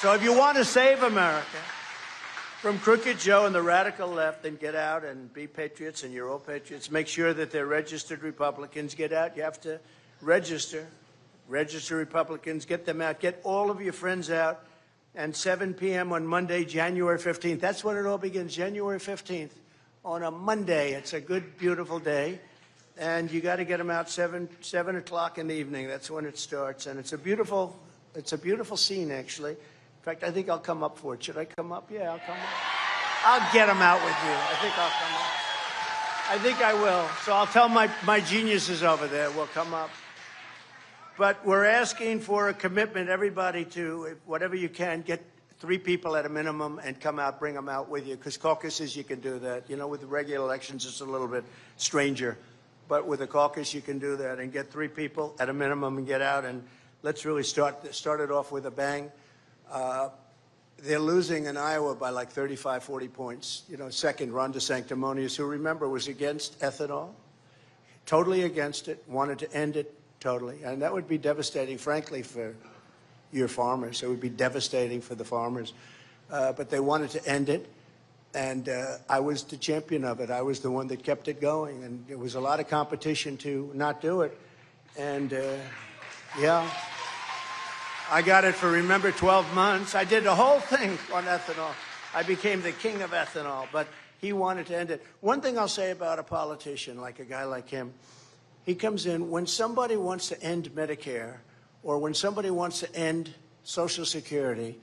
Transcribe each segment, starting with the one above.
So if you want to save America from Crooked Joe and the radical left, then get out and be patriots, and you're all patriots. Make sure that they're registered Republicans. Get out. You have to register Republicans. Get them out. Get all of your friends out. And 7 p.m. on Monday, January 15th. That's when it all begins, January 15th. On a Monday. It's a good, beautiful day. And you got to get them out 7 o'clock in the evening. That's when it starts. And it's a beautiful scene, actually. In fact, I think I'll come up for it. Should I come up? Yeah, I'll come up. I'll get them out with you. I think I'll come up. I think I will. So I'll tell my geniuses over there, we'll come up. But we're asking for a commitment, everybody, to, whatever you can, get 3 people at a minimum and come out, bring them out with you. Because caucuses, you can do that. You know, with the regular elections, it's a little bit stranger. But with a caucus, you can do that and get 3 people at a minimum and get out. And let's really start it off with a bang. They're losing in Iowa by like 35, 40 points. You know, second, Ron DeSantis, who, remember, was against ethanol, totally against it, wanted to end it totally. And that would be devastating, frankly, for your farmers. It would be devastating for the farmers. But they wanted to end it. And I was the champion of it. I was the one that kept it going. And there was a lot of competition to not do it. And, yeah. I got it for, remember, 12 months. I did the whole thing on ethanol. I became the king of ethanol, but he wanted to end it. One thing I'll say about a politician, like a guy like him, he comes in, when somebody wants to end Medicare or when somebody wants to end Social Security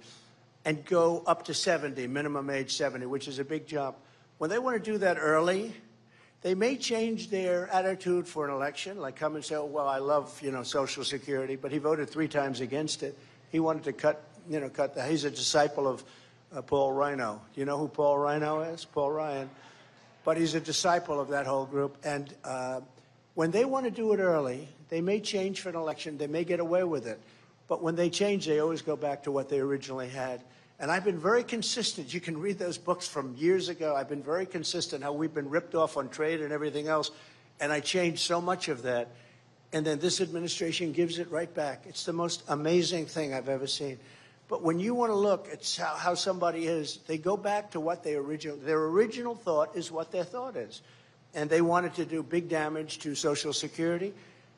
and go up to 70, minimum age 70, which is a big jump, when they want to do that early, they may change their attitude for an election, like come and say, oh, well, I love, Social Security, but he voted 3 times against it. He wanted to cut he's a disciple of Paul Rhino. Do you know who Paul Rhino is? Paul Ryan. But he's a disciple of that whole group. And when they want to do it early, they may change for an election. They may get away with it. But when they change, they always go back to what they originally had. And I've been very consistent. You can read those books from years ago. I've been very consistent how we've been ripped off on trade and everything else. And I changed so much of that. And then this administration gives it right back. It's the most amazing thing I've ever seen. But when you want to look at how somebody is, they go back to what their original thought is what their thought is. And they wanted to do big damage to Social Security.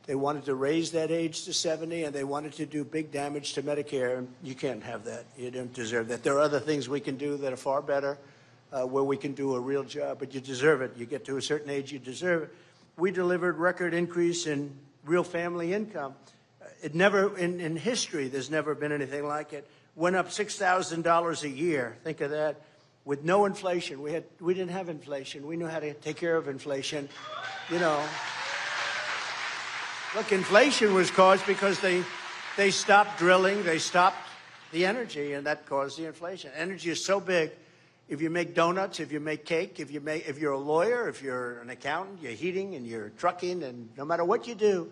They wanted to raise that age to 70, and they wanted to do big damage to Medicare. You can't have that. You don't deserve that. There are other things we can do that are far better, where we can do a real job, but you deserve it. You get to a certain age, you deserve it. We delivered record increase in real family income. It never, in history, there's never been anything like it. Went up $6,000 a year. Think of that. With no inflation. We didn't have inflation. We knew how to take care of inflation. Look, inflation was caused because they stopped drilling, they stopped the energy, and that caused the inflation. Energy is so big. If you make donuts, if you make cake, if you're a lawyer, if you're an accountant, you're heating and you're trucking, and no matter what you do,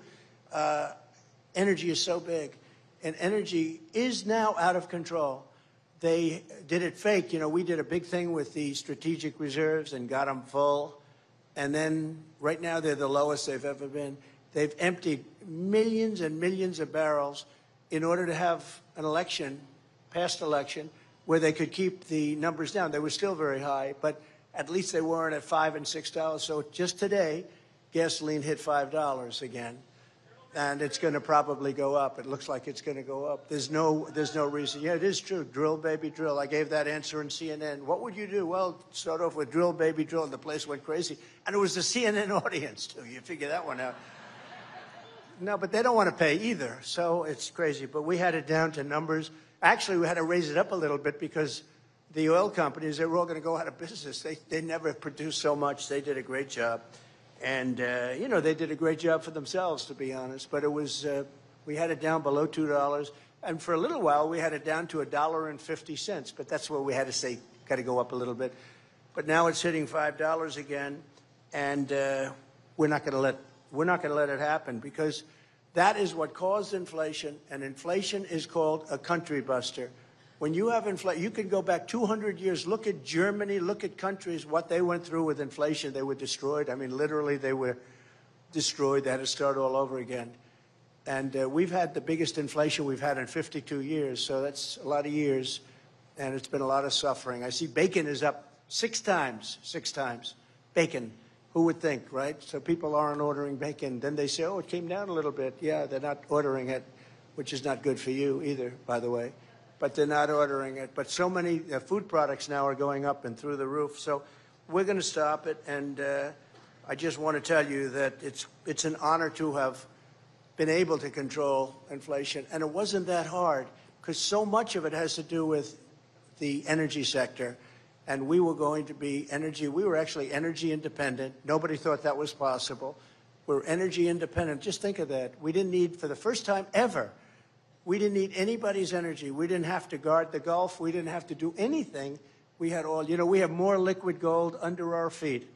energy is so big. And energy is now out of control. They did it fake. We did a big thing with the strategic reserves and got them full. And then right now they're the lowest they've ever been. They've emptied millions and millions of barrels in order to have an election, past election, where they could keep the numbers down. They were still very high, but at least they weren't at $5 and $6. So just today, gasoline hit $5 again, and it's going to probably go up. It looks like it's going to go up. There's no reason. Yeah, it is true. Drill, baby, drill. I gave that answer in CNN. What would you do? Well, start off with drill, baby, drill, and the place went crazy. And it was the CNN audience, too. You figure that one out. No, but they don't want to pay either, so it's crazy. But we had it down to numbers. Actually, we had to raise it up a little bit because the oil companies, they were all going to go out of business. They never produced so much. They did a great job. And, they did a great job for themselves, to be honest. But it was, we had it down below $2. And for a little while, we had it down to $1.50. But that's where we had to say, got to go up a little bit. But now it's hitting $5 again. And we're not going to let it happen, because that is what caused inflation, and inflation is called a country buster. When you have inflation, you can go back 200 years. Look at Germany, look at countries, what they went through with inflation. They were destroyed. I mean, literally, they were destroyed. They had to start all over again. And we've had the biggest inflation we've had in 52 years, so that's a lot of years, and it's been a lot of suffering. I see bacon is up 6 times, 6 times. Bacon, who would think, right? So people aren't ordering bacon. Then they say, oh, it came down a little bit. Yeah, they're not ordering it, which is not good for you either, by the way. But they're not ordering it. But so many food products now are going up and through the roof. So we're going to stop it, and I just want to tell you that it's an honor to have been able to control inflation. And it wasn't that hard because so much of it has to do with the energy sector. And we were going to be we were actually energy independent. Nobody thought that was possible. We're energy independent. Just think of that. We didn't need, for the first time ever, we didn't need anybody's energy. We didn't have to guard the Gulf. We didn't have to do anything. We had all, we have more liquid gold under our feet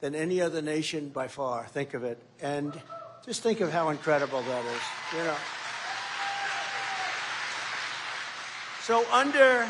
than any other nation by far. Think of it. And just think of how incredible that is, So under